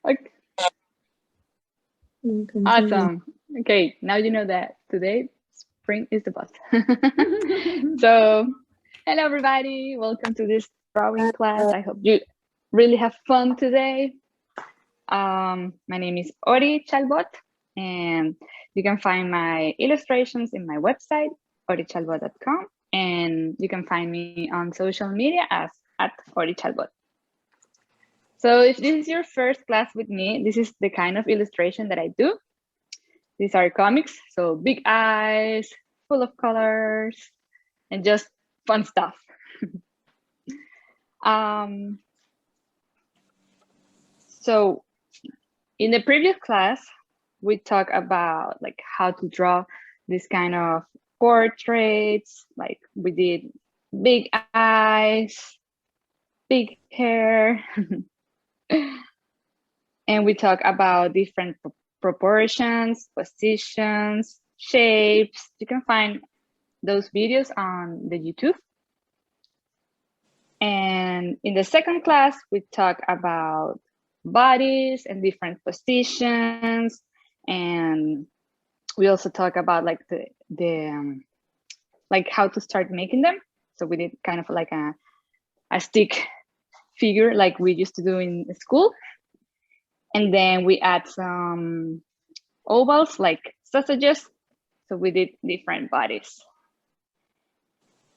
Okay. Awesome. Okay, now you know that today spring is the best. So, hello everybody, welcome to this drawing class. I hope you really have fun today. My name is Ori Chalbot, and you can find my illustrations in my website, orichalbot.com, and you can find me on social media as @orichalbot. So if this is your first class with me, this is the kind of illustration that I do. These are comics, so big eyes, full of colors, and just fun stuff. So in the previous class, we talked about like how to draw this kind of portraits. Like we did big eyes, big hair, and we talked about different proportions, positions, shapes. You can find those videos on the YouTube. And in the second class, we talk about bodies and different positions. And we also talk about like like how to start making them. So we did kind of like a stick figure like we used to do in school. And then we add some ovals like sausages. So we did different bodies.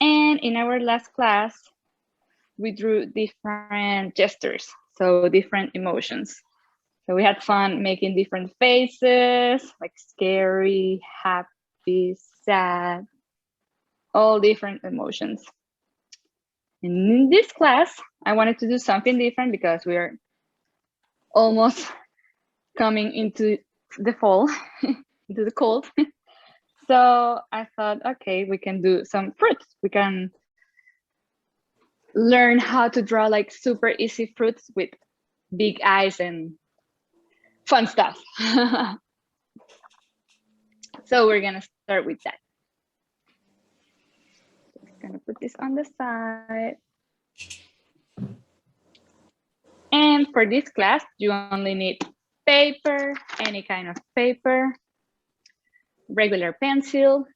And in our last class, we drew different gestures, so different emotions. So we had fun making different faces, like scary, happy, sad, all different emotions. And in this class, I wanted to do something different because we're almost coming into the fall, into the cold. So I thought, okay, we can do some fruits. We can learn how to draw like super easy fruits with big eyes and fun stuff. So we're gonna start with that. Just gonna put this on the side. And for this class, you only need paper, any kind of paper, regular pencil,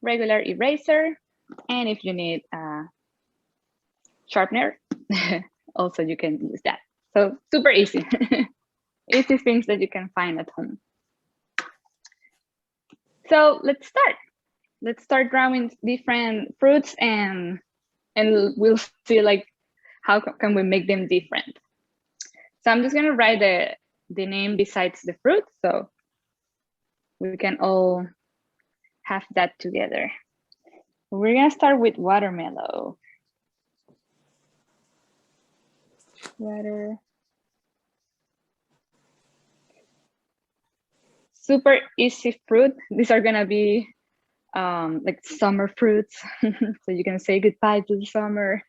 regular eraser, and if you need a sharpener, also you can use that. So super easy. Easy things that you can find at home. So let's start. Let's start drawing different fruits and we'll see like how can we make them different. So I'm just gonna write the name besides the fruit so we can all have that together. We're gonna start with watermelon. Super easy fruit. These are gonna be like summer fruits. So you can say goodbye to the summer.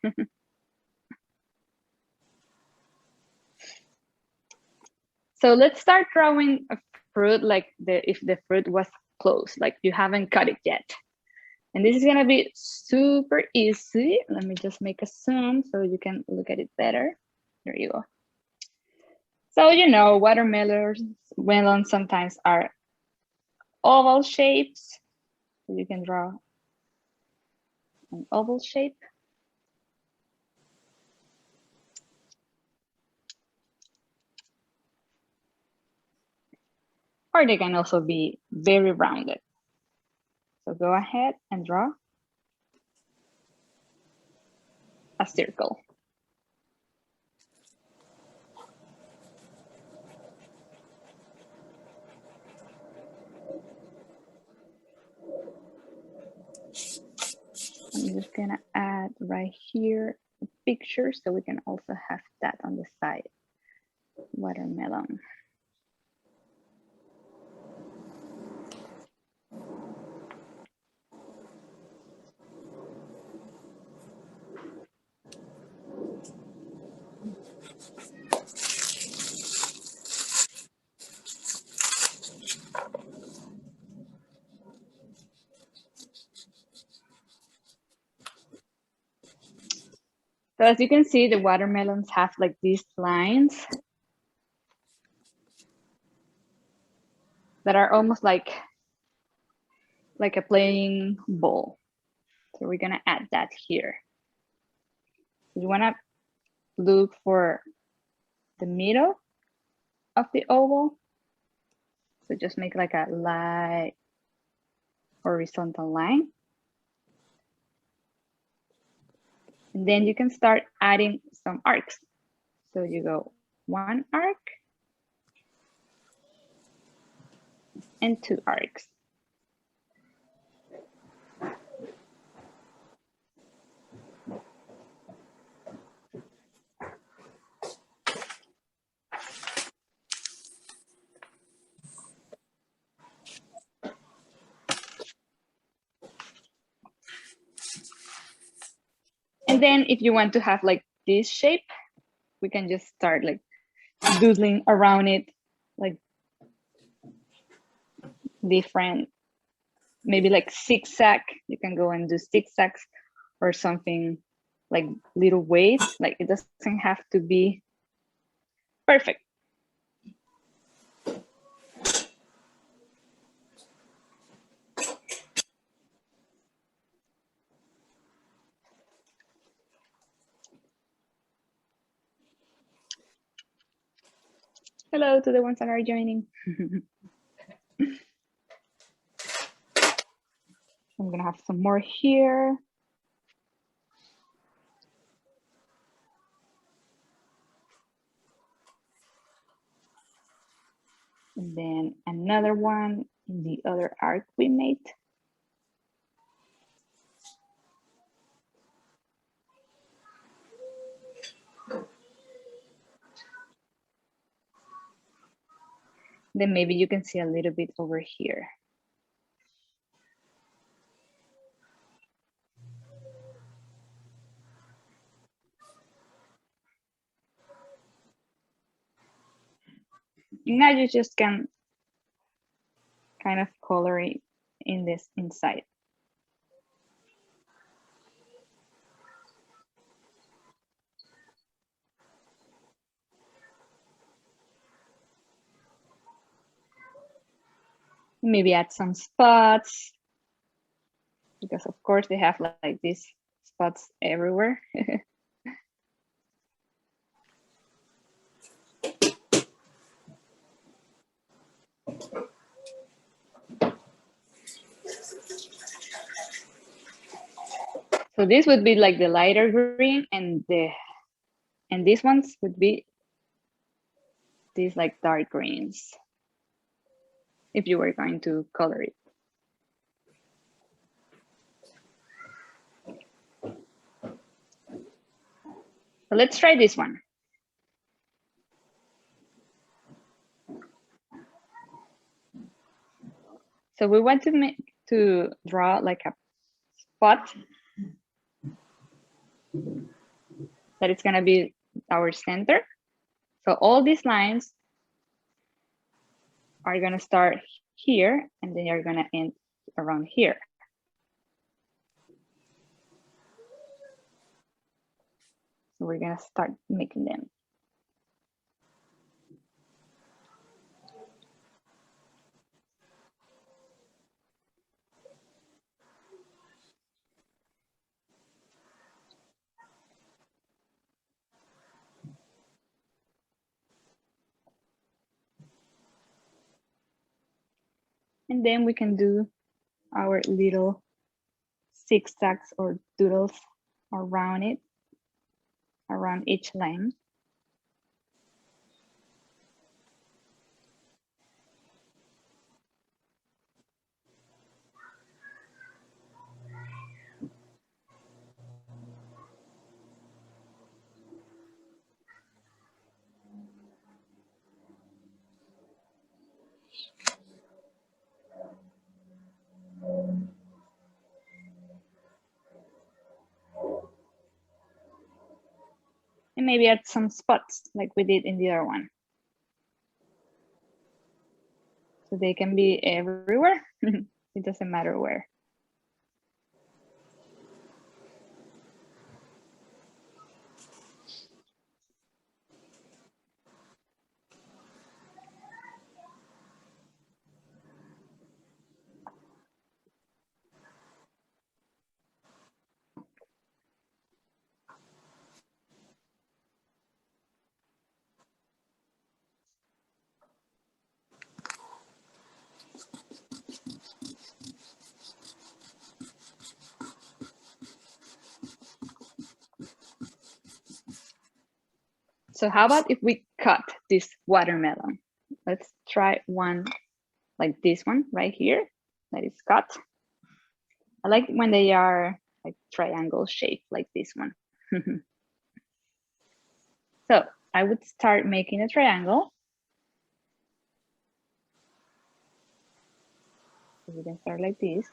So let's start drawing a fruit like if the fruit was closed, like you haven't cut it yet. And this is gonna be super easy. Let me just make a zoom so you can look at it better. There you go. So you know, watermelons sometimes are oval shapes. So you can draw an oval shape. Or they can also be very rounded. So go ahead and draw a circle. I'm just gonna add right here a picture so we can also have that on the side. Watermelon. So as you can see, the watermelons have like these lines that are almost like a playing ball. So we're gonna add that here. You wanna look for the middle of the oval. So just make like a light horizontal line. And then you can start adding some arcs. So you go 1 arc and 2 arcs. And then if you want to have like this shape, we can just start like doodling around it, like different, maybe like zigzag. You can go and do zigzags or something like little waves. Like it doesn't have to be perfect. Hello to the ones that are joining. I'm gonna have some more here. And then another one in the other arc we made. Then maybe you can see a little bit over here. Now you just can kind of color it in this inside. Maybe add some spots, because of course they have like these spots everywhere. So this would be like the lighter green, and these ones would be these like dark greens, if you were going to color it. So let's try this one. So we want to draw like a spot that it's gonna be our center. So all these lines are gonna start here, and then you're gonna end around here. So we're gonna start making them. And then we can do our little zigzags or doodles around it, around each line. And maybe add some spots like we did in the other one. So they can be everywhere. It doesn't matter where. So how about if we cut this watermelon? Let's try one like this one right here that is cut. I like when they are like triangle shaped like this one. So I would start making a triangle. So we can start like this.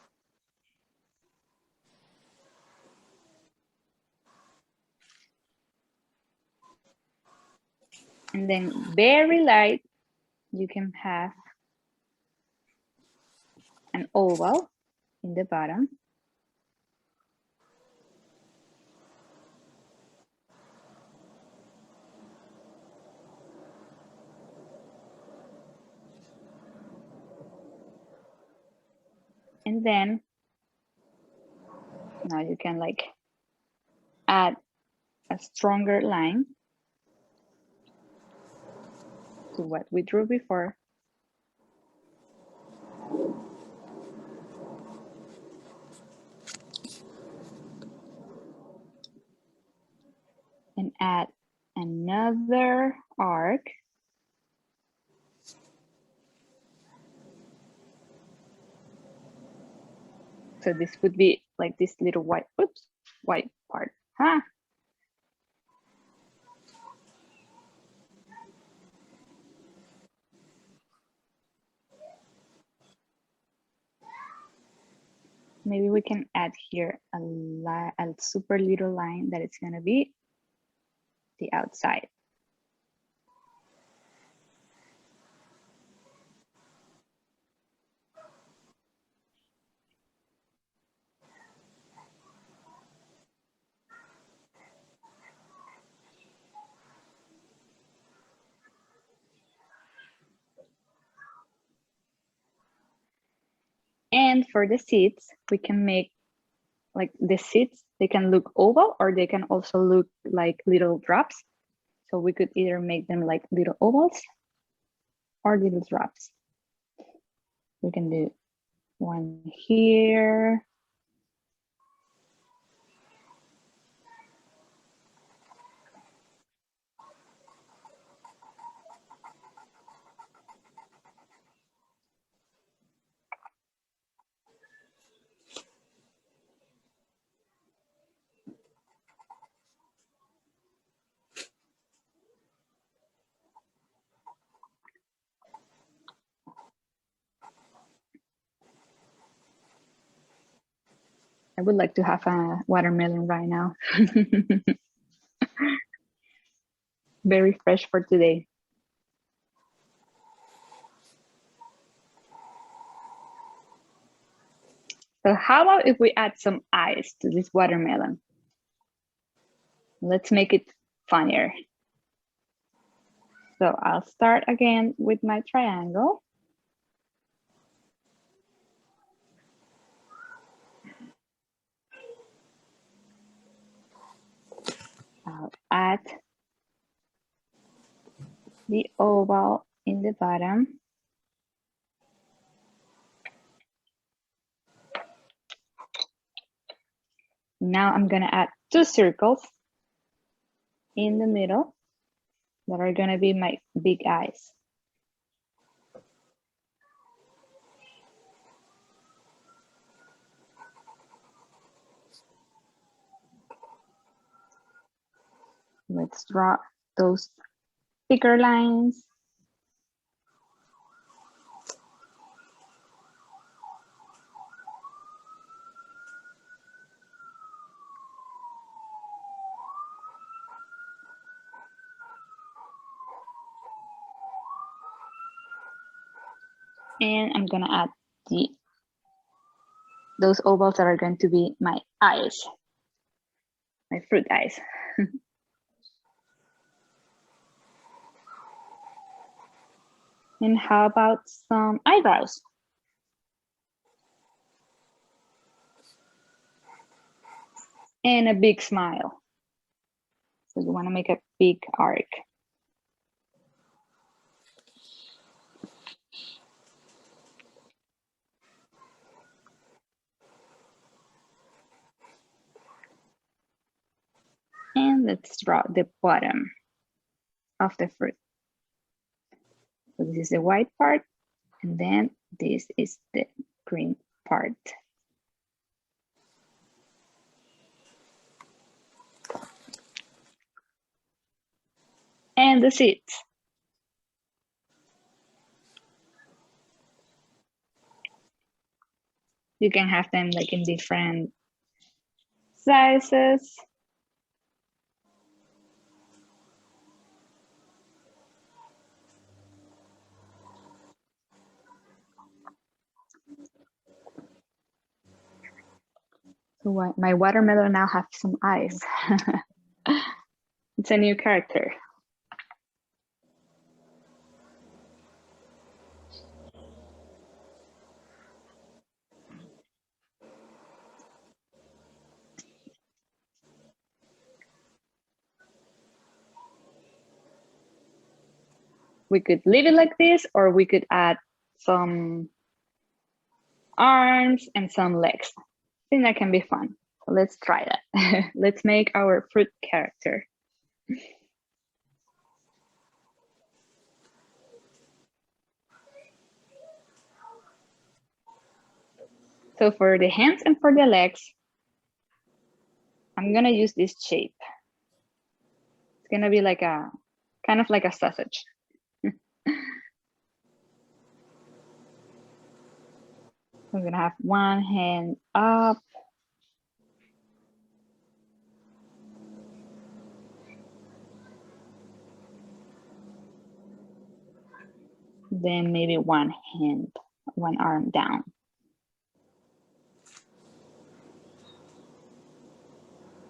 And then very light, you can have an oval in the bottom. And then now you can like add a stronger line to what we drew before. And add another arc. So this would be like this little white, oops, white part. Huh? Maybe we can add here a super little line that it's gonna be the outside. And for the seeds, we can make like the seeds, they can look oval or they can also look like little drops. So we could either make them like little ovals or little drops. We can do one here. I would like to have a watermelon right now. Very fresh for today. So how about if we add some eyes to this watermelon? Let's make it funnier. So I'll start again with my triangle. I'll add the oval in the bottom. Now I'm gonna add 2 circles in the middle that are gonna be my big eyes. Let's draw those thicker lines. And I'm gonna add those ovals that are going to be my eyes, my fruit eyes. And how about some eyebrows? And a big smile. So you want to make a big arc. And let's draw the bottom. of the fruit. So this is the white part, and then this is the green part. And the seeds. You can have them like in different sizes. So my watermelon now has some eyes. It's a new character. We could leave it like this, or we could add some arms and some legs. I think that can be fun. So let's try that. Let's make our fruit character. So for the hands and for the legs, I'm gonna use this shape. It's gonna be like a, kind of like a sausage. I'm gonna have one hand up. Then maybe one hand, one arm down.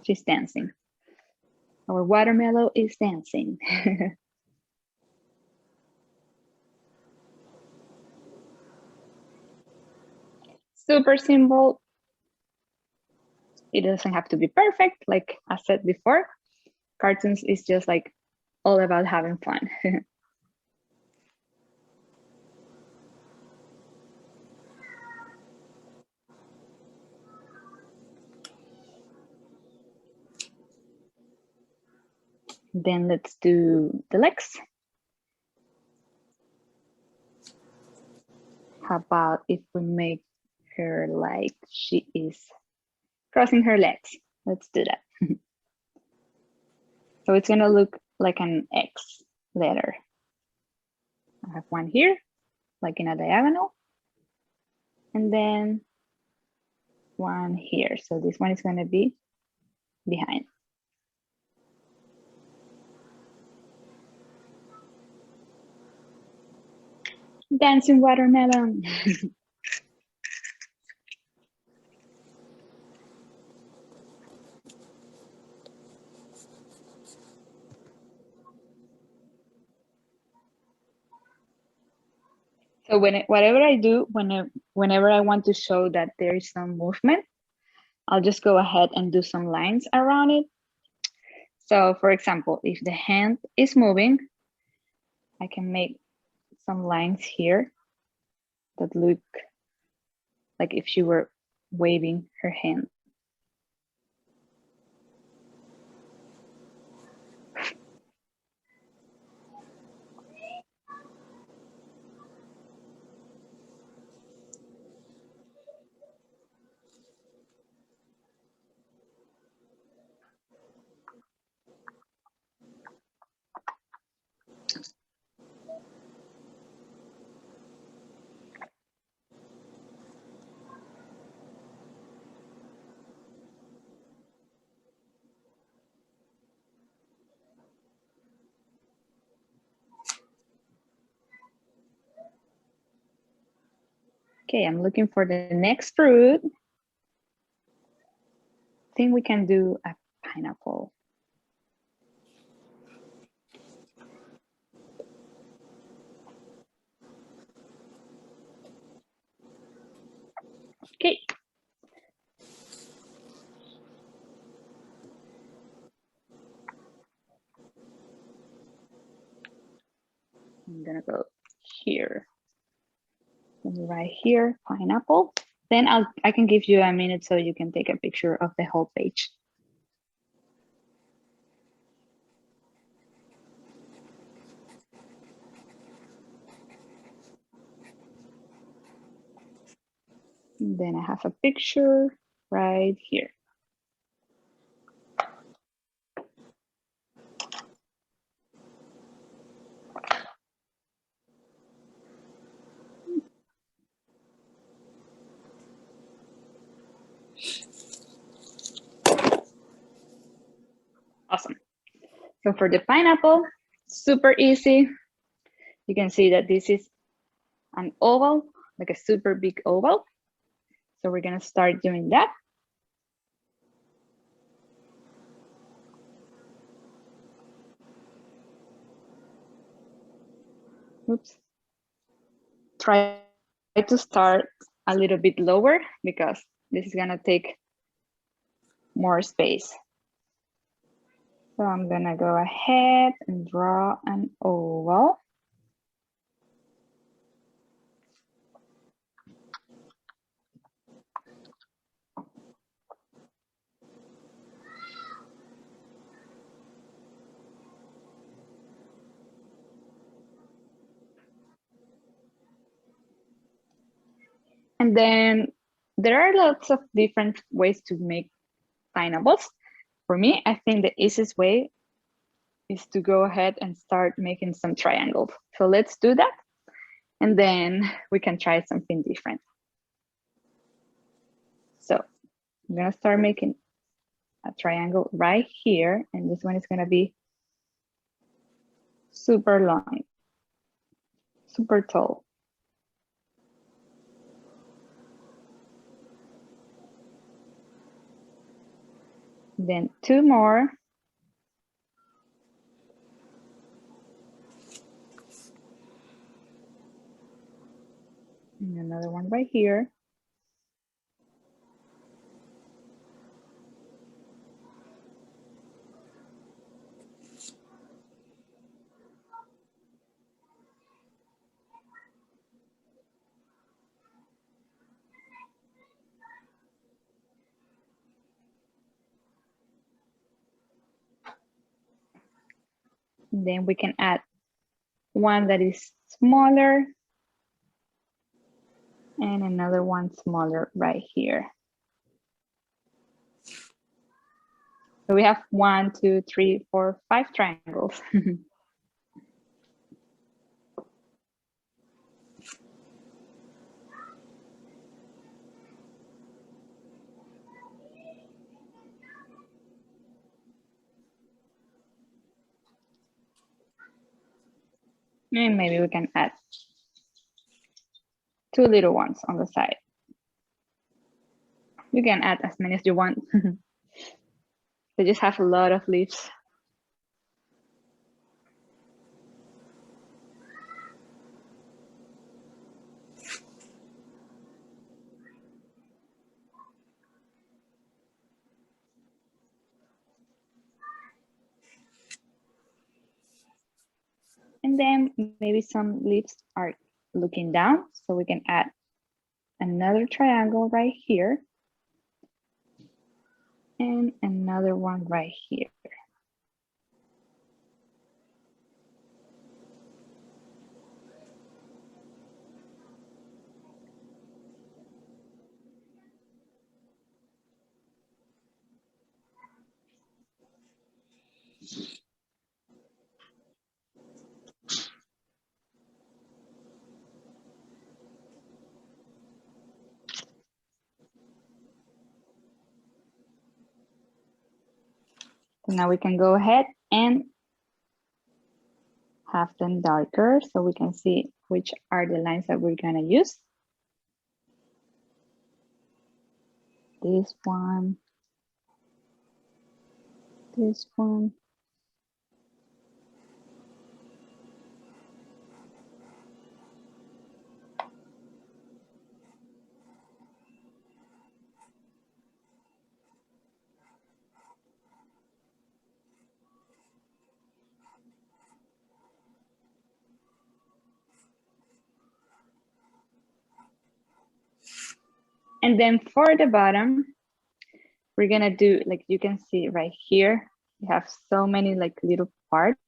She's dancing. Our watermelon is dancing. Super simple. It doesn't have to be perfect, like I said before. Cartoons is just like all about having fun. Then let's do the legs. How about if we make her like she is crossing her legs? Let's do that. So it's gonna look like an X letter. I have one here, like in a diagonal, and then one here. So this one is gonna be behind. Dancing watermelon. So whatever I do, whenever I want to show that there is some movement, I'll just go ahead and do some lines around it. So for example, if the hand is moving, I can make some lines here that look like if she were waving her hand. Okay, I'm looking for the next fruit. I think we can do a pineapple. Okay. I'm gonna go here. Right here, pineapple. Then I can give you a minute so you can take a picture of the whole page. And then I have a picture right here. Awesome. So for the pineapple, super easy. You can see that this is an oval, like a super big oval. So we're gonna start doing that. Oops. Try to start a little bit lower because this is gonna take more space. So I'm gonna go ahead and draw an oval. And then there are lots of different ways to make pineapples. For me, I think the easiest way is to go ahead and start making some triangles. So let's do that. And then we can try something different. So I'm gonna start making a triangle right here. And this one is gonna be super long, super tall. Then two more. And another one right here. And then we can add one that is smaller and another one smaller right here. So we have 1, 2, 3, 4, 5 triangles. And maybe we can add 2 little ones on the side. You can add as many as you want. They just have a lot of leaves. And then maybe some leaves are looking down, so we can add another triangle right here and another one right here. So now we can go ahead and have them darker so we can see which are the lines that we're gonna use. This one, this one. And then for the bottom, we're gonna do, like you can see right here, we have so many like little parts.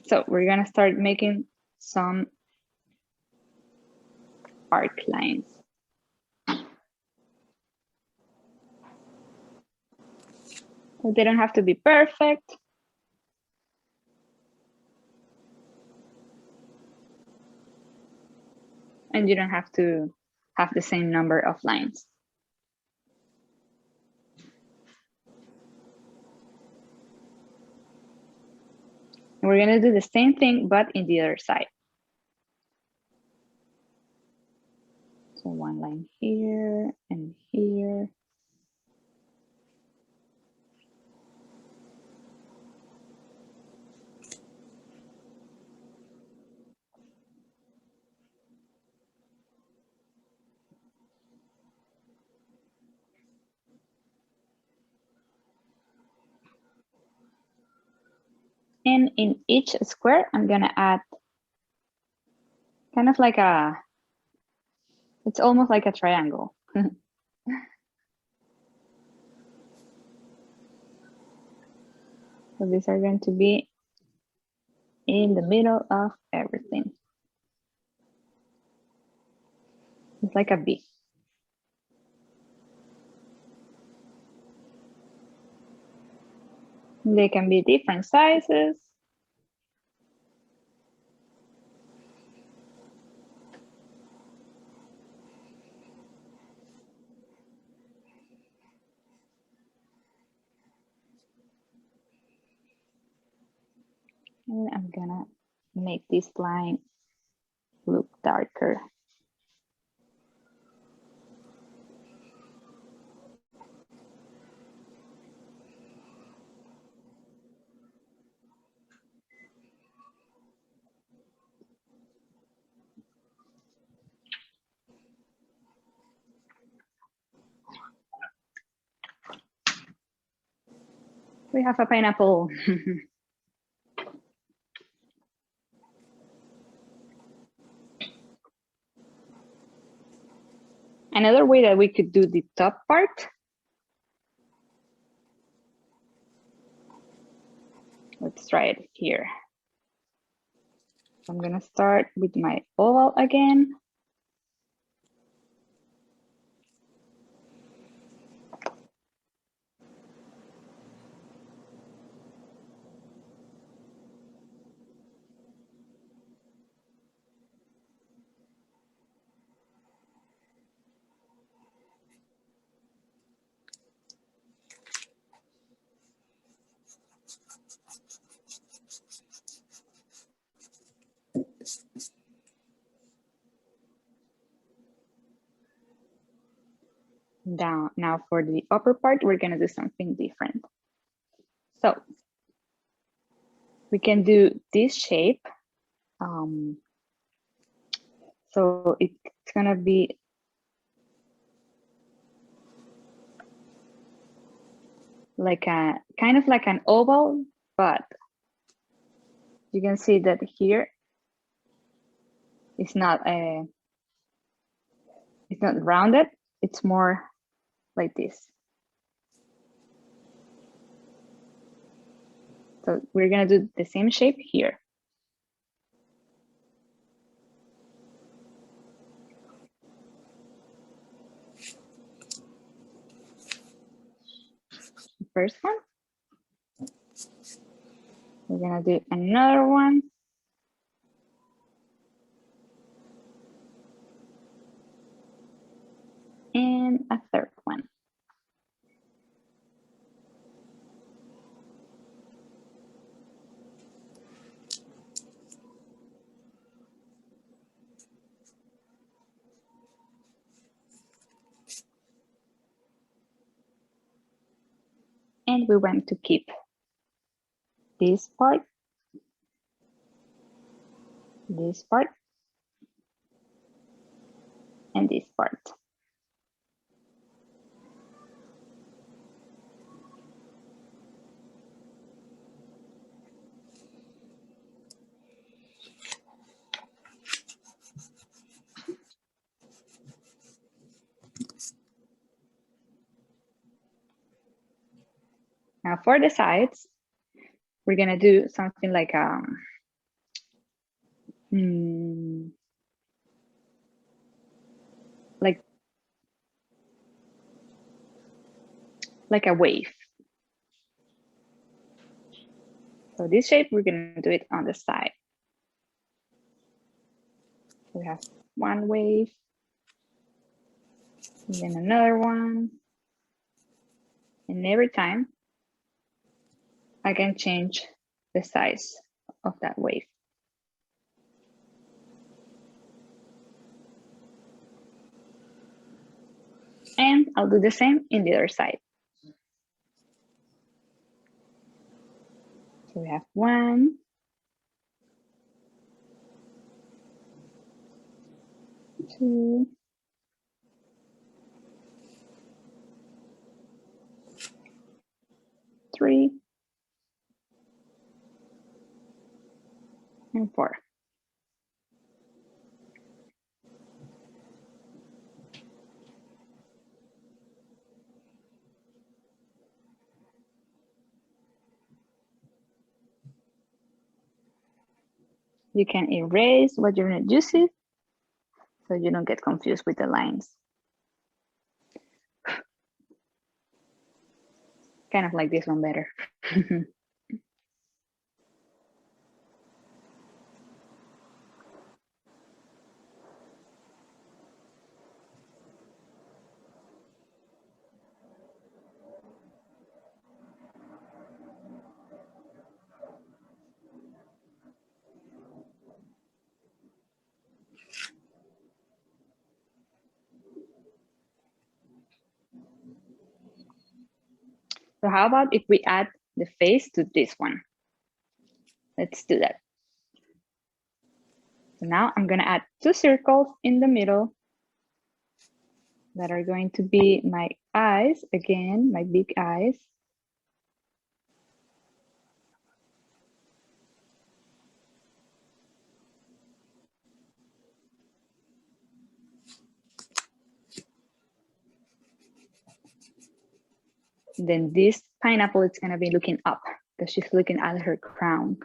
So we're gonna start making some arc lines. So they don't have to be perfect. And you don't have to have the same number of lines. And we're gonna do the same thing, but in the other side. So one line here and here. And in each square, I'm gonna add kind of like it's almost like a triangle. So these are going to be in the middle of everything. It's like a V. They can be different sizes. And I'm gonna make this line look darker. We have a pineapple. Another way that we could do the top part. Let's try it here. I'm gonna start with my oval again. Down. Now for the upper part, we're gonna do something different. So we can do this shape. So it's gonna be like a kind of like an oval, but you can see that here it's not rounded. It's more like this. So we're gonna do the same shape here. First one. We're gonna do another one. And a third one. And we want to keep this part, and this part. Now for the sides, we're gonna do something like like a wave. So this shape, we're gonna do it on the side. We have one wave, and then another one. And every time I can change the size of that wave. And I'll do the same in the other side. So we have 1, 2, 3, and 4. You can erase what you're not using so you don't get confused with the lines. Kind of like this one better. So how about if we add the face to this one? Let's do that. So now I'm gonna add 2 circles in the middle that are going to be my eyes, again, my big eyes. Then this pineapple is gonna be looking up because she's looking at her crown.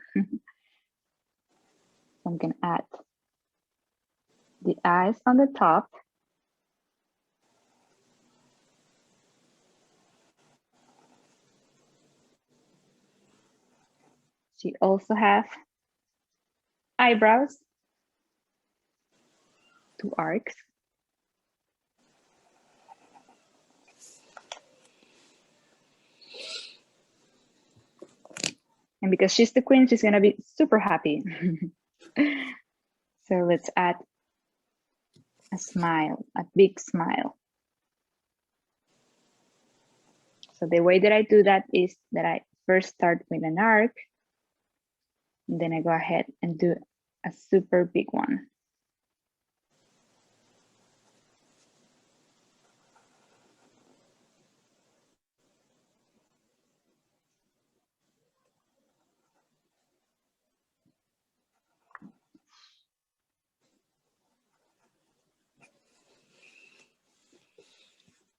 I'm gonna add the eyes on the top. She also has eyebrows, 2 arcs. And because she's the queen, she's gonna be super happy. So let's add a smile, a big smile. So the way that I do that is that I first start with an arc, and then I go ahead and do a super big one.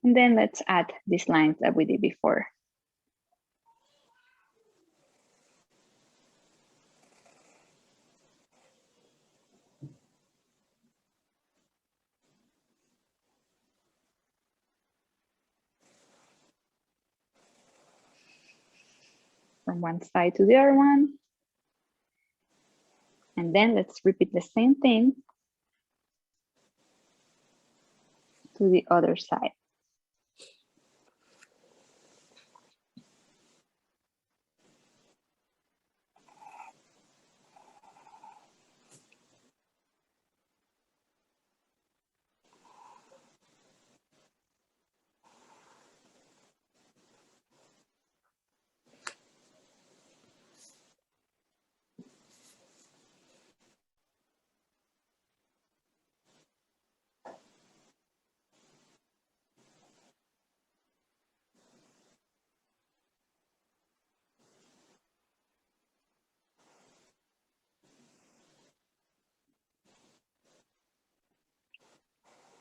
And then let's add these lines that we did before. From one side to the other one. And then let's repeat the same thing to the other side.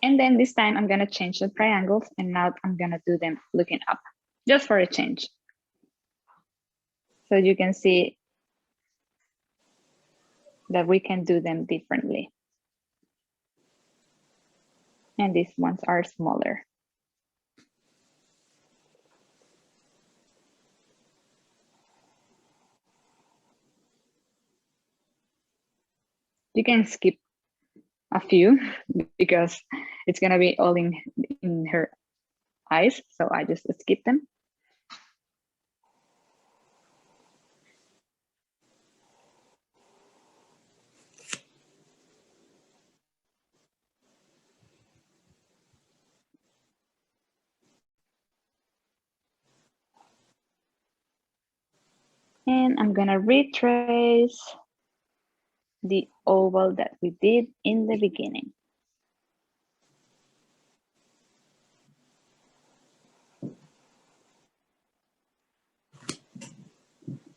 And then this time I'm gonna change the triangles, and now I'm gonna do them looking up, just for a change. So you can see that we can do them differently. And these ones are smaller. You can skip a few because it's gonna be all in her eyes, so I just skip them. And I'm gonna retrace the oval that we did in the beginning.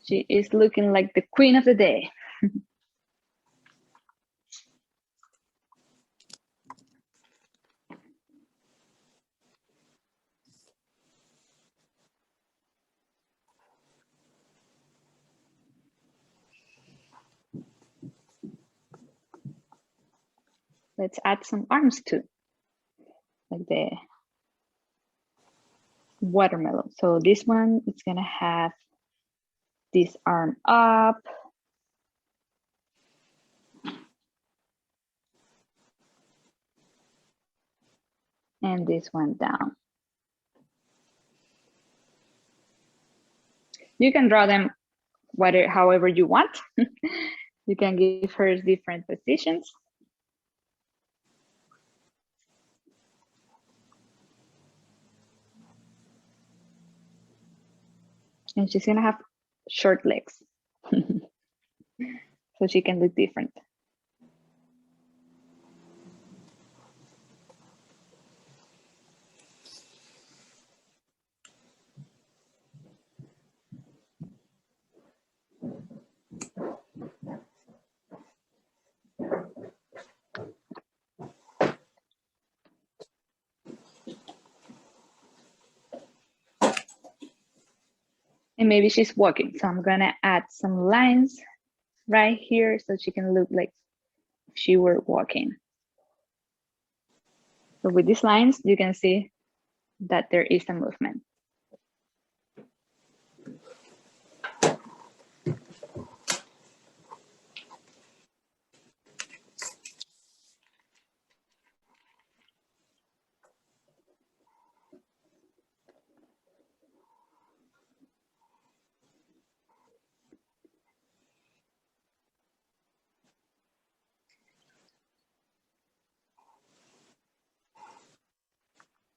She is looking like the queen of the day. Let's add some arms too, like the watermelon. So this one is gonna have this arm up. And this one down. You can draw them however you want. You can give her different positions. And she's gonna have short legs. So she can look different. And maybe she's walking. So I'm gonna add some lines right here so she can look like she were walking. So with these lines, you can see that there is a movement.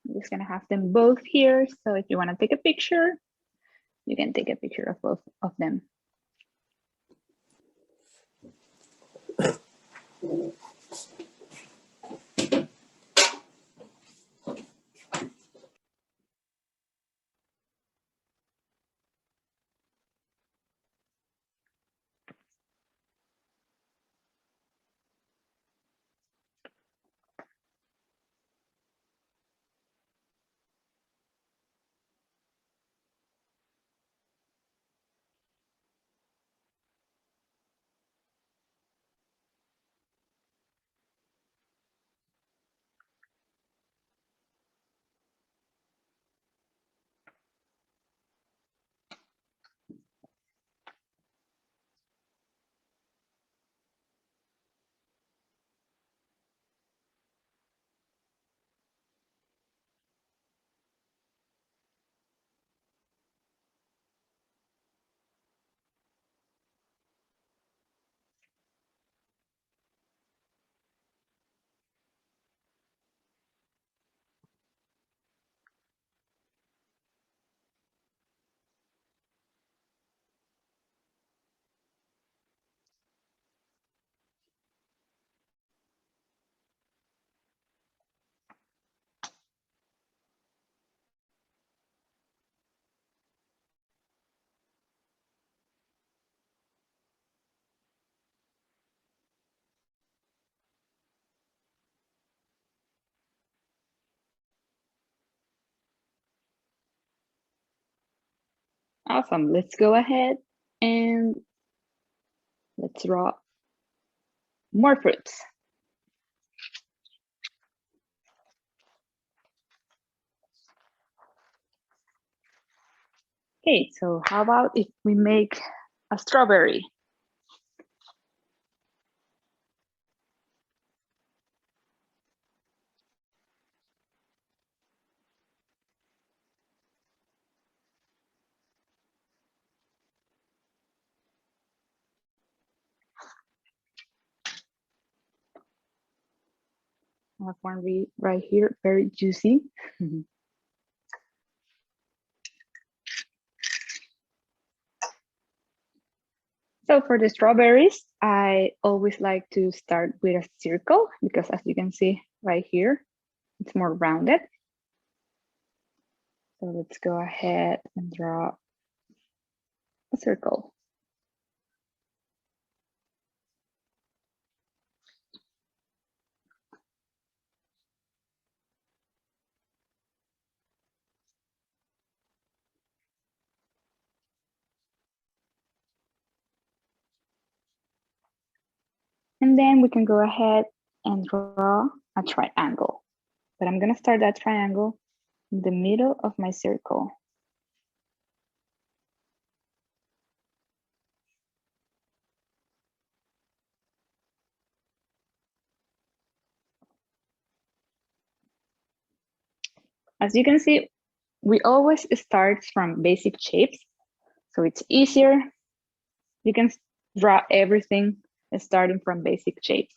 I'm just gonna have them both here. So if you wanna take a picture, you can take a picture of both of them. Awesome, let's go ahead and let's draw more fruits. Okay, so how about if we make a strawberry? I have one right here, very juicy. So for the strawberries, I always like to start with a circle because as you can see right here, it's more rounded. So let's go ahead and draw a circle. And then we can go ahead and draw a triangle. But I'm gonna start that triangle in the middle of my circle. As you can see, we always start from basic shapes, so it's easier. You can draw everything starting from basic shapes.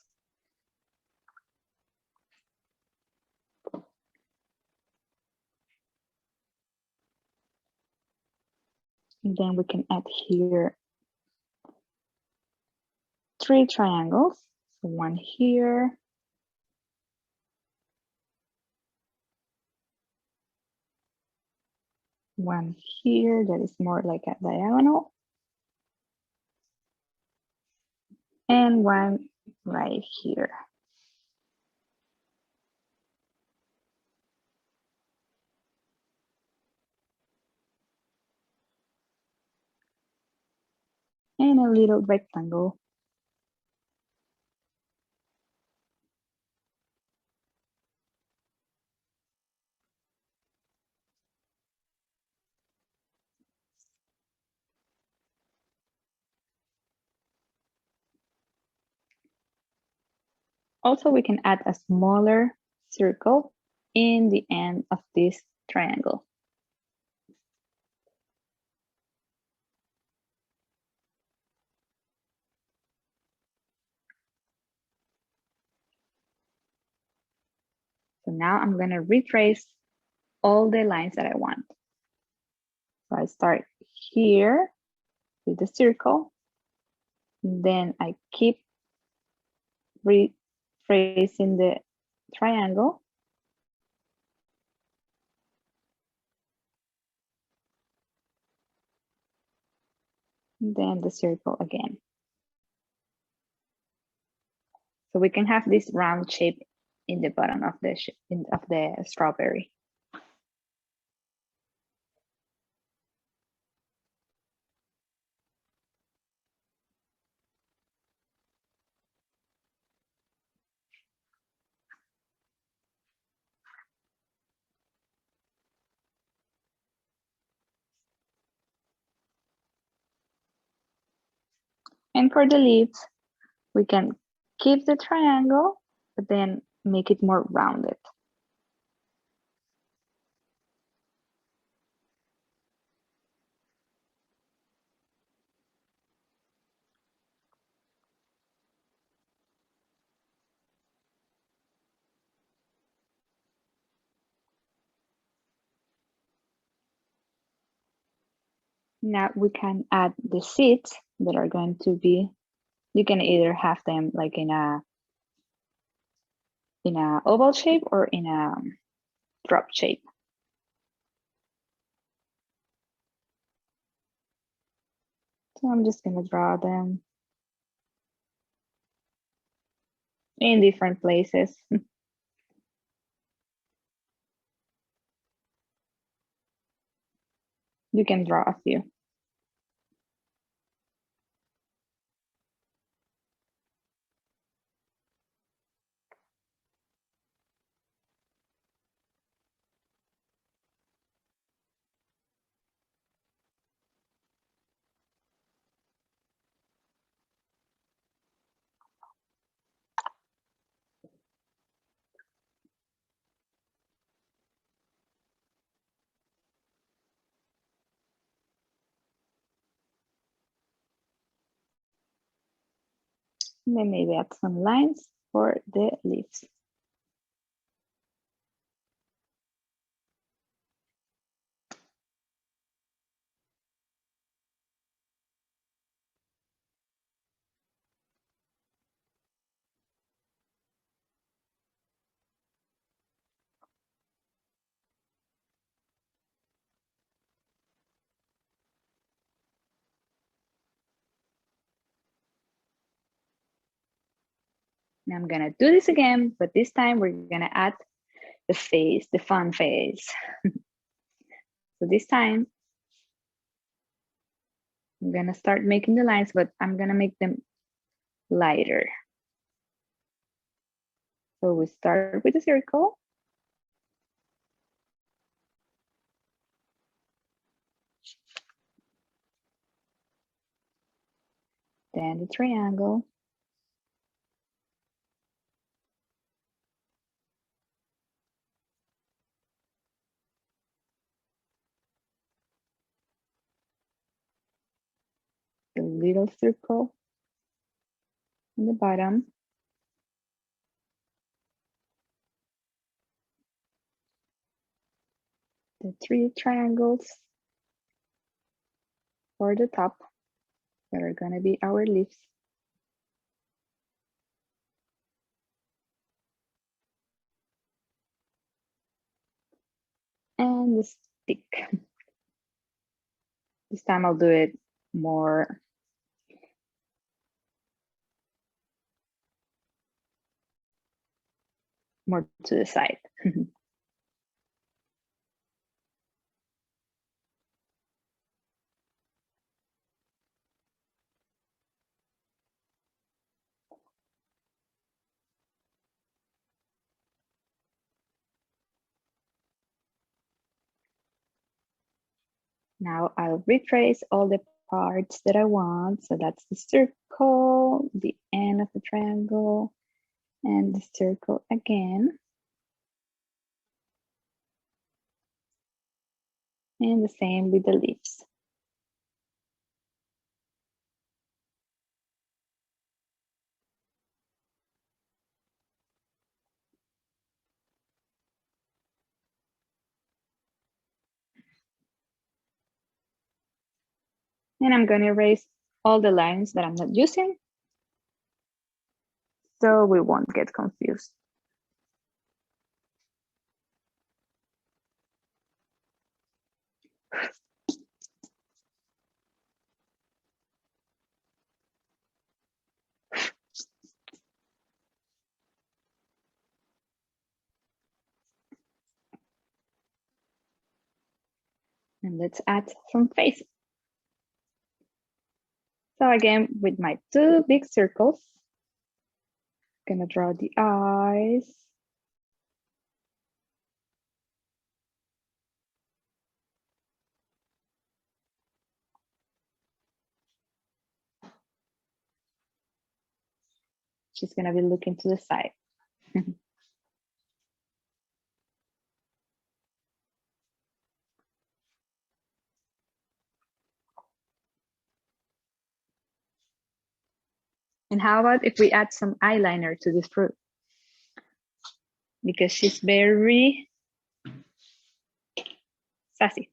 And then we can add here 3 triangles. So one here, one here that is more like a diagonal, and one right here. And a little rectangle. Also, we can add a smaller circle in the end of this triangle. So now I'm going to retrace all the lines that I want. So I start here with the circle, then I keep retracing the triangle. Then the circle again. So we can have this round shape in the bottom of the strawberry. And for the leaves, we can keep the triangle, but then make it more rounded. Now we can add the seeds that are going to be, you can either have them like in a oval shape or in a drop shape. So I'm just gonna draw them in different places. You can draw a few. And then maybe add some lines for the leaves. And I'm gonna do this again, but this time we're gonna add the face, the fun face. So this time, I'm gonna start making the lines, but I'm gonna make them lighter. So we start with a circle. Then the triangle. The little circle in the bottom. The 3 triangles for the top that are gonna be our leaves. And the stick. This time I'll do it more to the side. Now I'll retrace all the parts that I want. So that's the circle, the end of the triangle, and the circle again. And the same with the leaves. And I'm going to erase all the lines that I'm not using, so we won't get confused. And let's add some faces. So again, with my 2 big circles, I'm gonna draw the eyes. She's gonna be looking to the side. And how about if we add some eyeliner to this fruit? Because she's very sassy.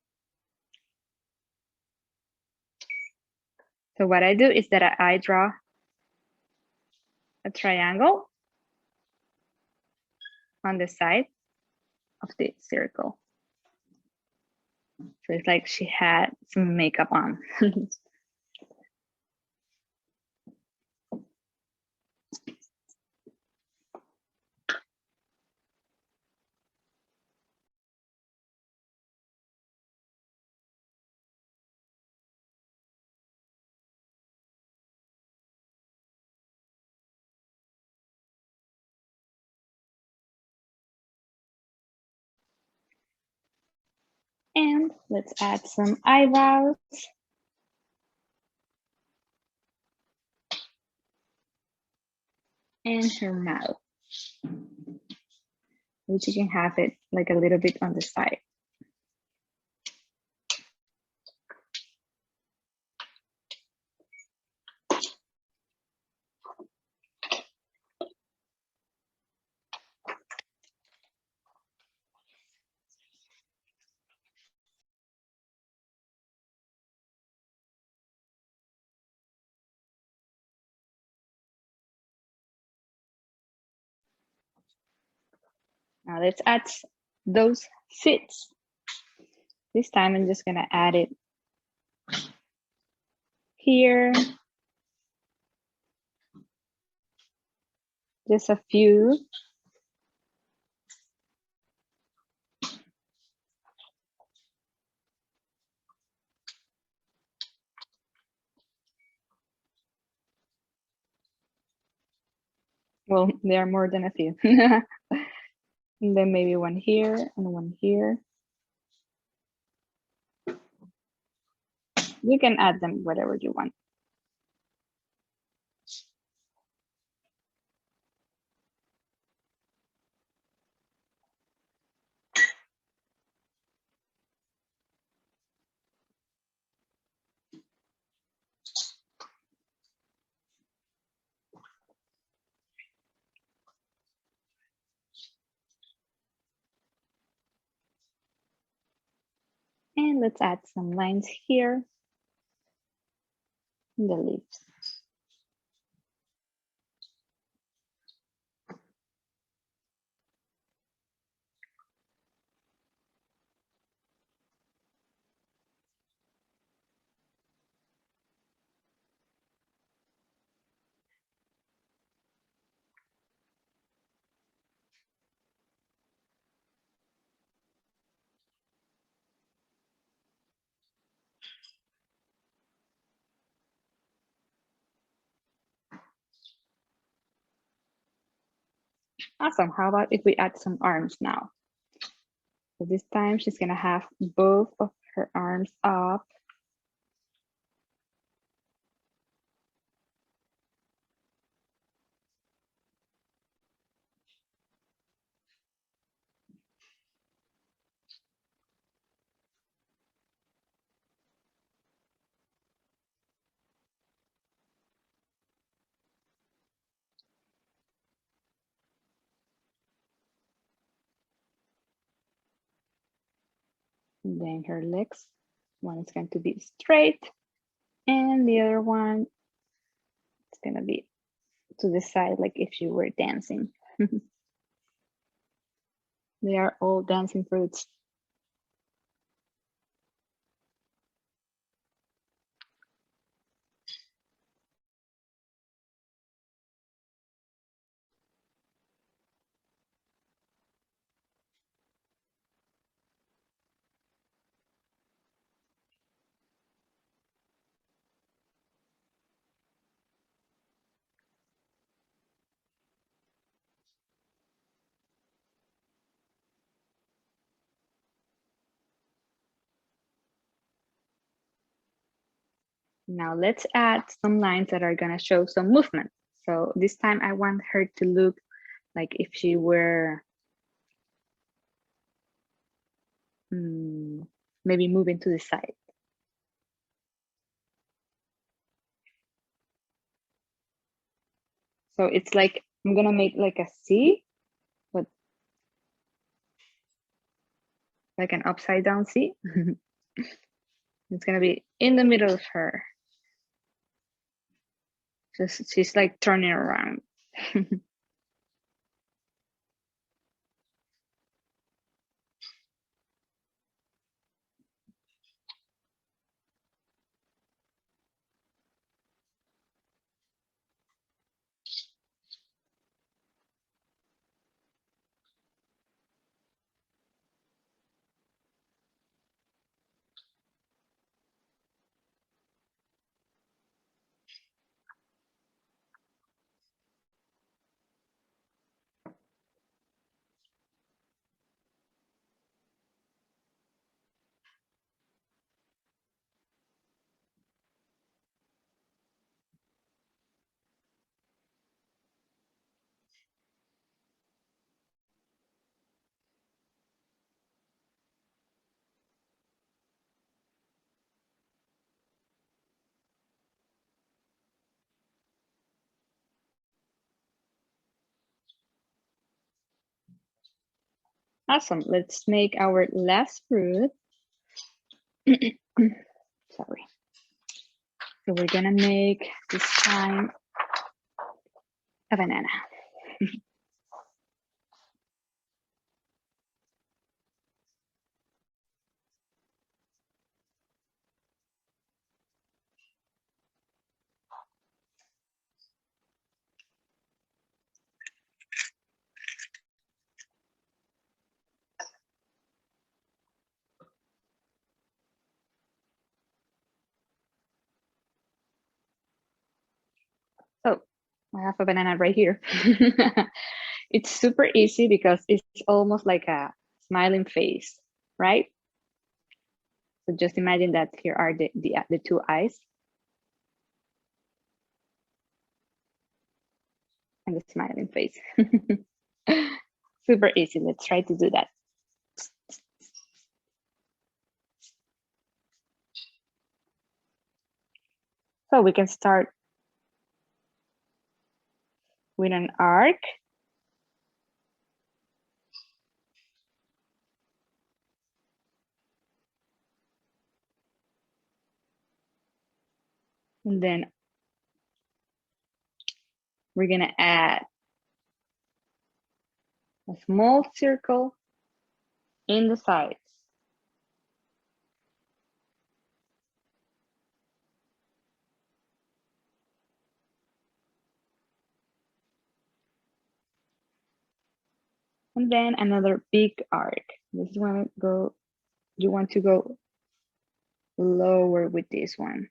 So what I do is that I draw a triangle on the side of the circle. So it's like she had some makeup on. And let's add some eyebrows. And her mouth, which you can have it like a little bit on the side. Now let's add those seeds. This time I'm just gonna add it here. Just a few. Well, there are more than a few. And then maybe one here and one here. You can add them whatever you want. And let's add some lines here in the leaves. Awesome. How about if we add some arms now? So this time she's gonna have both of her arms up. And then her legs, one is going to be straight and the other one is gonna be to the side, like if she were dancing. They are all dancing fruits. Now let's add some lines that are gonna show some movement. So this time I want her to look like if she were maybe moving to the side. So it's like, I'm gonna make like a C, but like an upside down C. It's gonna be in the middle of her. Just she's like turning around. Awesome. Let's make our last fruit. Sorry. So we're gonna make this time a banana. I have a banana right here. It's super easy because it's almost like a smiling face, right? So just imagine that here are the two eyes and the smiling face. Super easy. Let's try to do that. So we can start with an arc. And then we're gonna add a small circle in the sides. And then another big arc. This one you want to go lower with this one.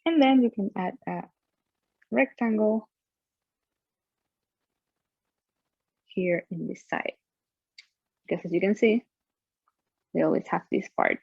And then you can add a rectangle here in this side. Because as you can see, they always have this part.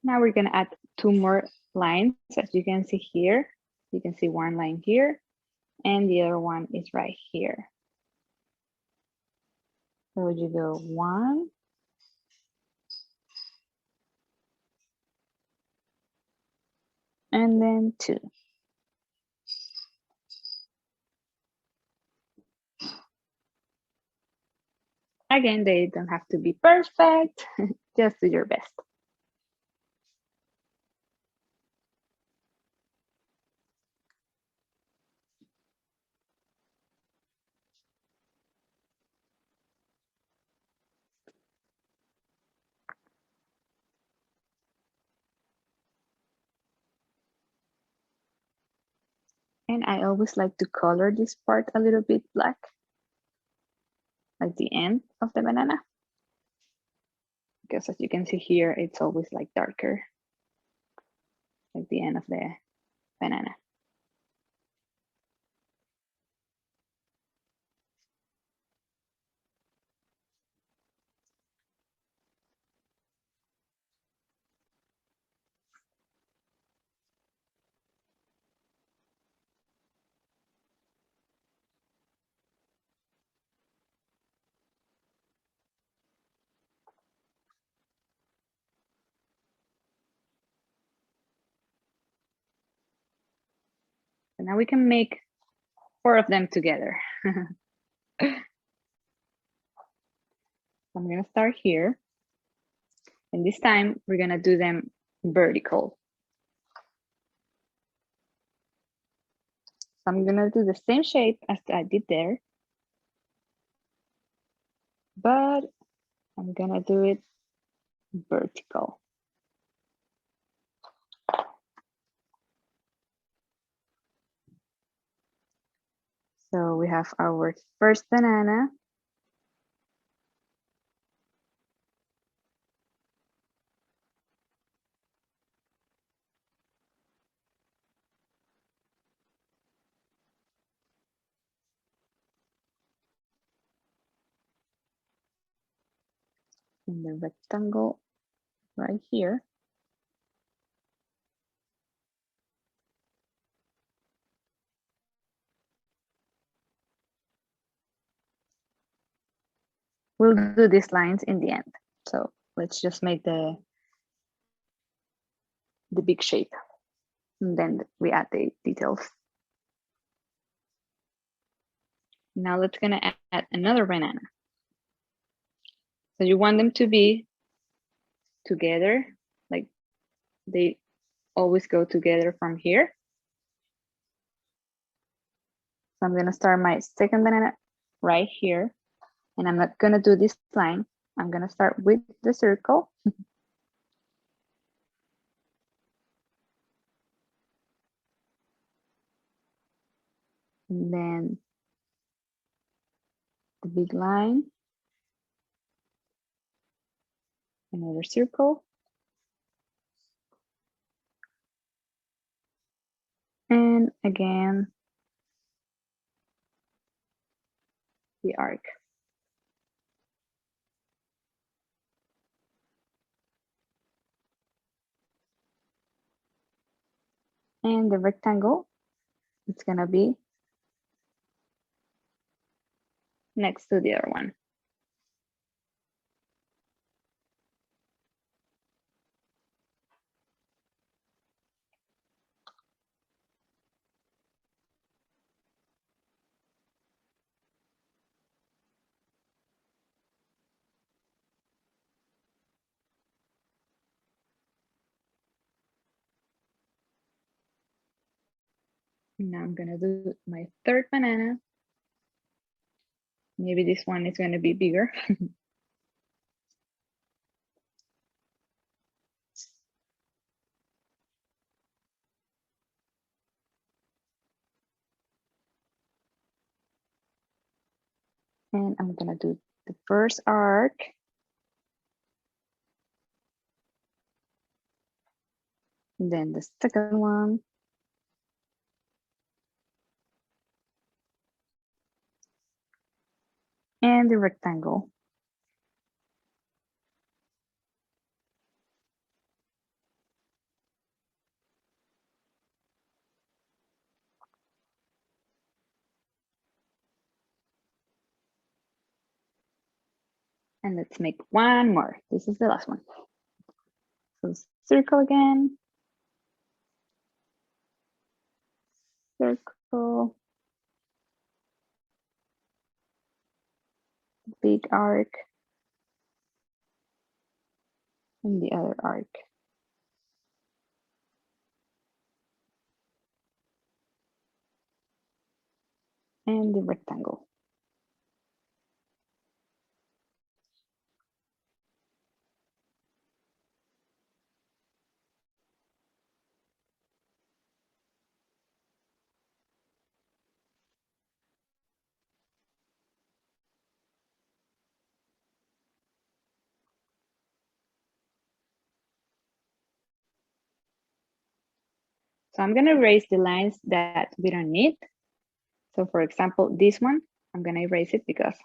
Now we're gonna add two more lines. As you can see here, you can see one line here and the other one is right here. So you go 1, and then 2. Again, they don't have to be perfect, just do your best. And I always like to color this part a little bit black, like the end of the banana. Because as you can see here, it's always like darker, like the end of the banana. So now we can make 4 of them together. I'm gonna start here. And this time we're gonna do them vertical. So I'm gonna do the same shape as I did there, but I'm gonna do it vertical. So we have our first banana. In the rectangle right here. We'll do these lines in the end. So let's just make the big shape. And then we add the details. Now let's gonna add another banana. So you want them to be together, like they always go together from here. So I'm gonna start my second banana right here, and I'm not gonna do this line. I'm gonna start with the circle. And then the big line, another circle, and again the arc. And the rectangle, it's gonna be next to the other one. Now I'm gonna do my third banana. Maybe this one is gonna be bigger. And I'm gonna do the first arc. Then the second one. And the rectangle. And let's make one more. This is the last one. So circle again. Circle. Big arc. And the other arc. And the rectangle. So I'm gonna erase the lines that we don't need. So for example, this one, I'm gonna erase it because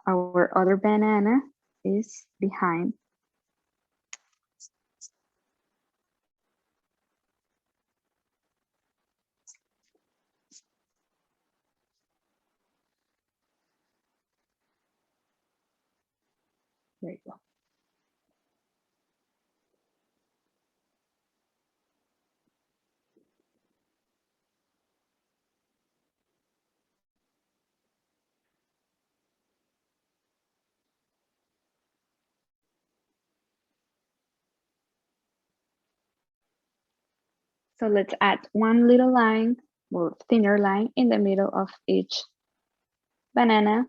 our other banana is behind. There you go. So let's add one little line or thinner line in the middle of each banana.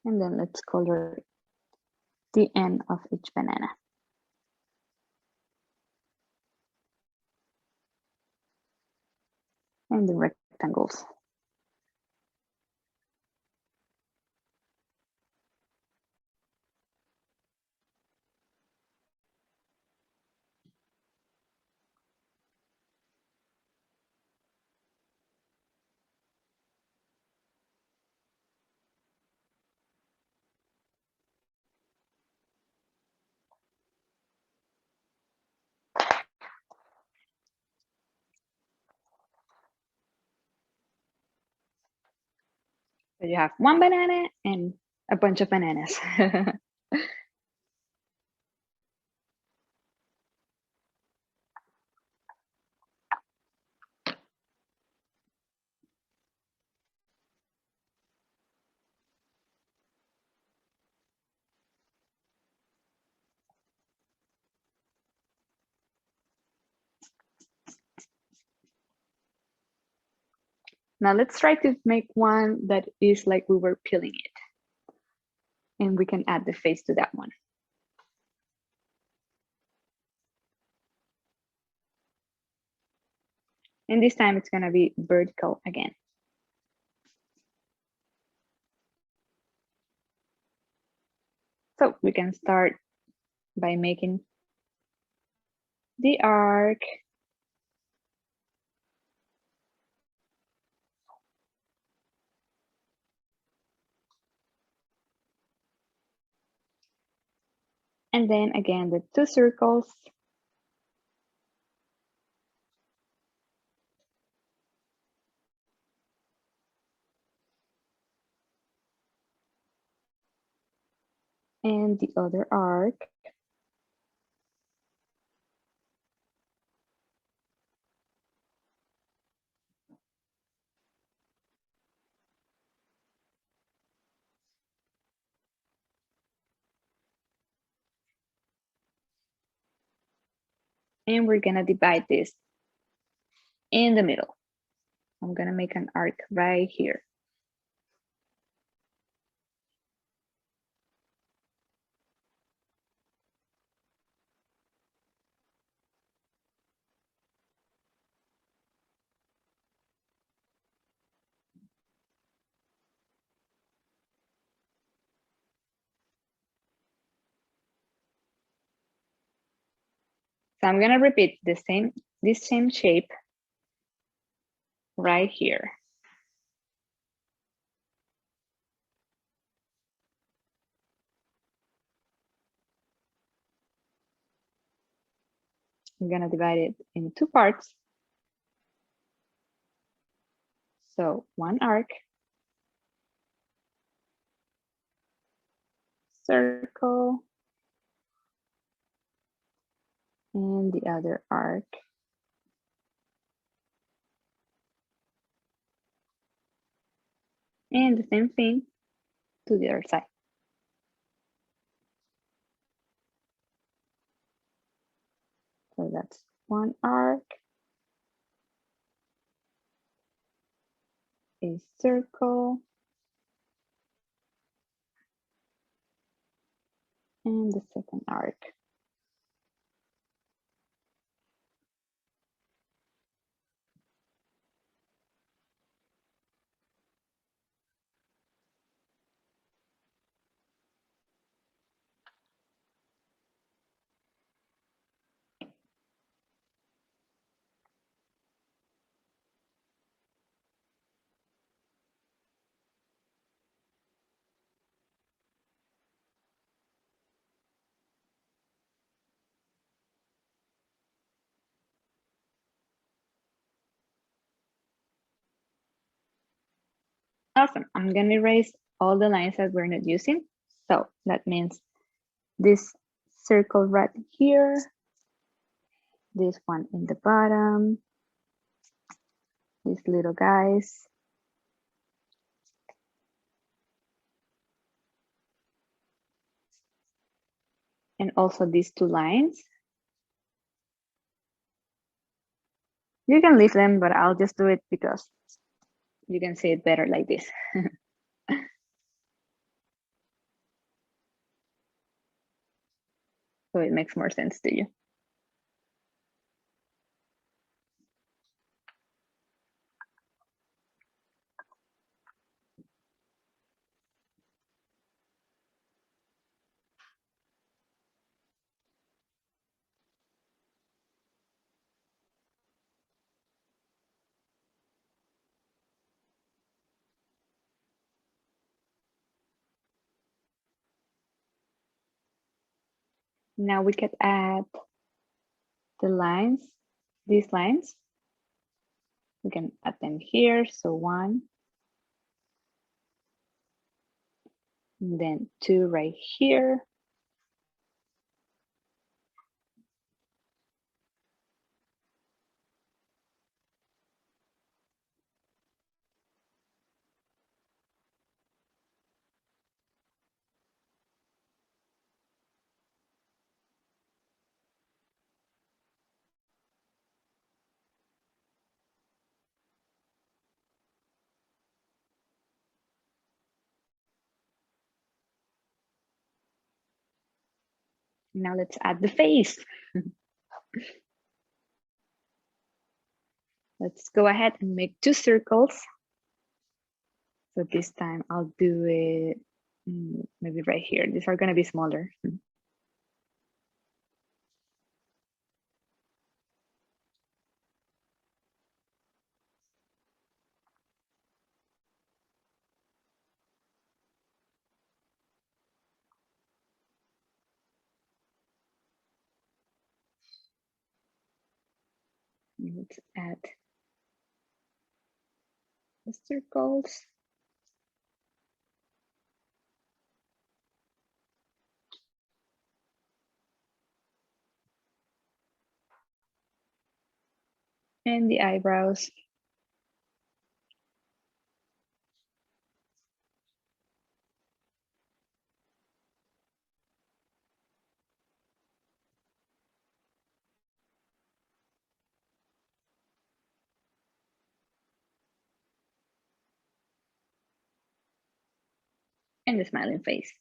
And then let's color the end of each banana. And the rectangles. So you have one banana and a bunch of bananas. Now let's try to make one that is like we were peeling it. And we can add the face to that one. And this time it's gonna be vertical again. So we can start by making the arc. And then again, the 2 circles. And the other arc. And we're gonna divide this in the middle. I'm gonna make an arc right here. So I'm gonna repeat this same shape right here. I'm gonna divide it in 2 parts. So 1 arc, circle, and the other arc. And the same thing to the other side. So that's 1 arc, a circle, and the second arc. Awesome. I'm going to erase all the lines that we're not using. So that means this circle right here, this one in the bottom, these little guys, and also these 2 lines. You can leave them, but I'll just do it because you can see it better like this. So it makes more sense to you. Now we can add the lines, these lines. We can add them here. So 1, And then 2 right here. Now let's add the face. Let's go ahead and make 2 circles. So this time I'll do it maybe right here. These are going to be smaller. Let's add the circles. And the eyebrows. And the smiling face.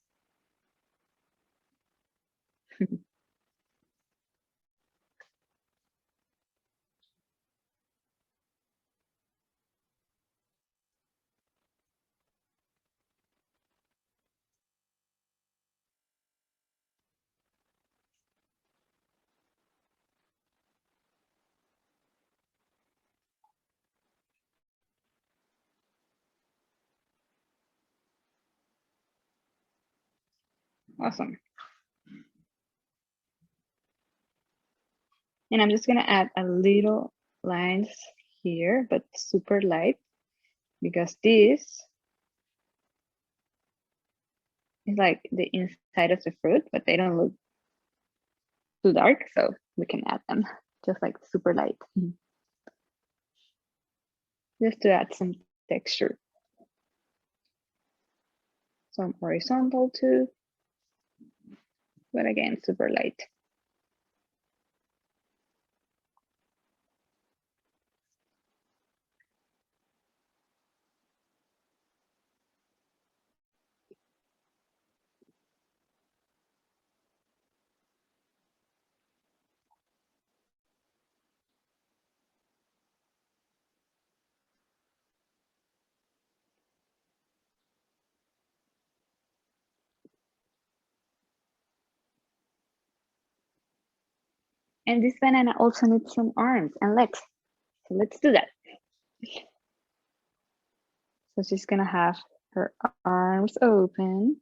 Awesome. And I'm just going to add a little lines here, but super light, because this is like the inside of the fruit, but they don't look too dark, so we can add them just like super light. Just to add some texture. Some horizontal too, but again, super light. And this banana also needs some arms and legs. So let's do that. So she's gonna have her arms open.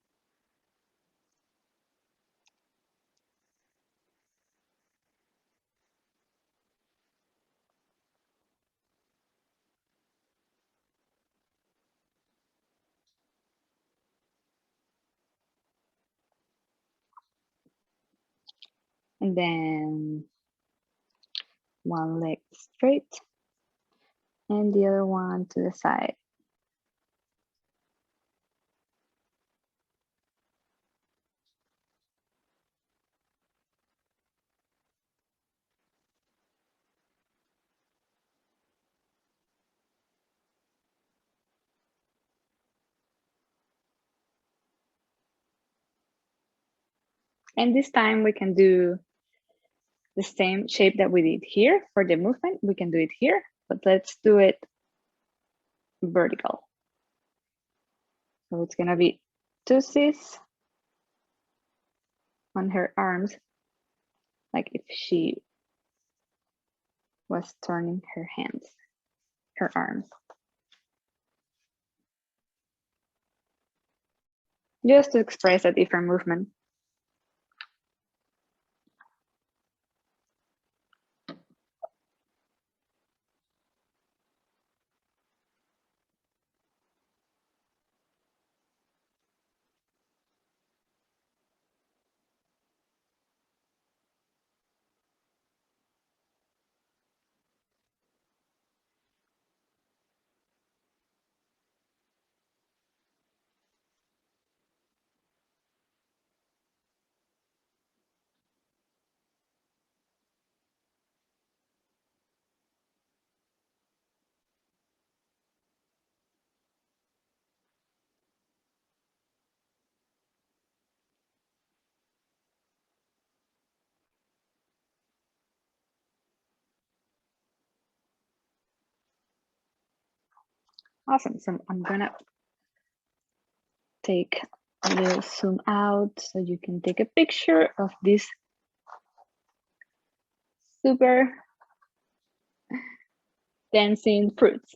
And then one leg straight and the other one to the side. And this time we can do the same shape that we did here for the movement. We can do it here, but let's do it vertical. So it's gonna be 2 Cs on her arms, like if she was turning her hands, her arms. Just to express a different movement. Awesome. So I'm gonna take a little zoom out so you can take a picture of this super dancing fruits.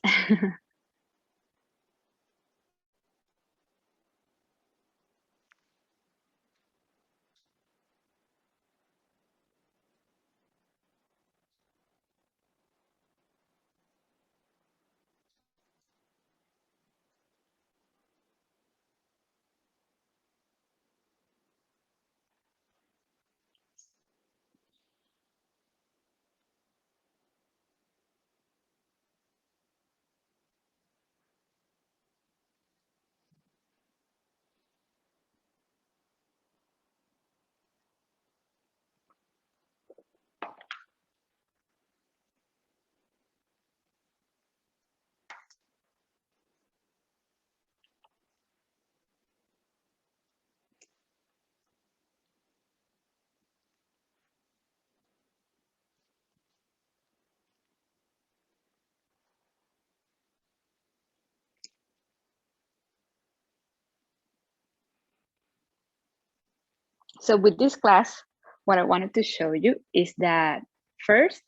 So with this class, what I wanted to show you is that first,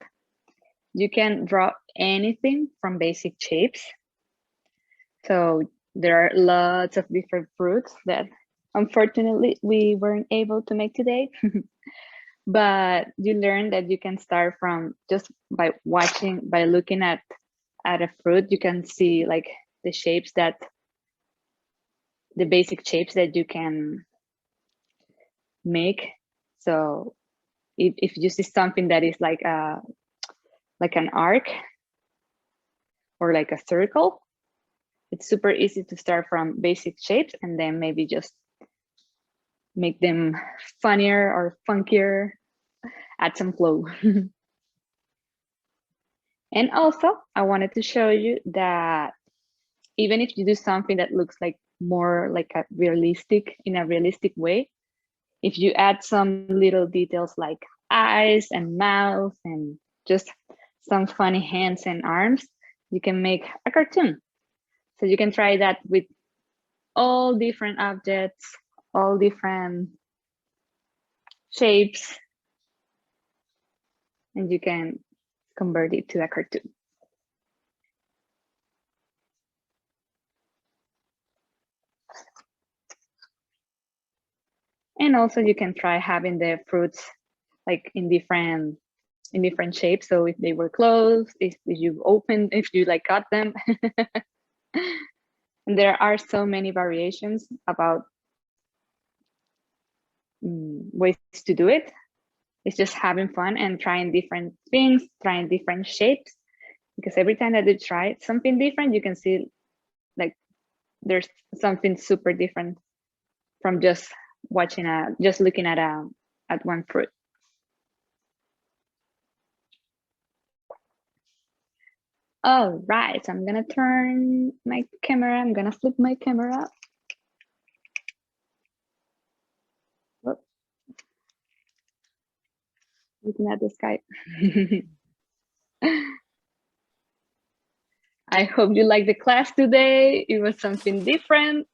you can draw anything from basic shapes. So there are lots of different fruits that unfortunately we weren't able to make today. But you learn that you can start from just by watching, by looking at a fruit, you can see like the shapes that, the basic shapes that you can make. So if you see something that is like an arc or like a circle, it's super easy to start from basic shapes and then maybe just make them funnier or funkier, add some flow. And also, I wanted to show you that even if you do something that looks like more like a realistic way, if you add some little details like eyes and mouth and just some funny hands and arms, you can make a cartoon. So you can try that with all different objects, all different shapes, and you can convert it to a cartoon. And also you can try having the fruits like in different shapes. So if they were closed, if you opened, if you like cut them. And there are so many variations about ways to do it. It's just having fun and trying different things, trying different shapes, because every time that you try something different, you can see like there's something super different from just looking at one fruit. All right, so I'm gonna turn my camera. I'm gonna flip my camera. Whoops. Looking at the sky. I hope you liked the class today. It was something different.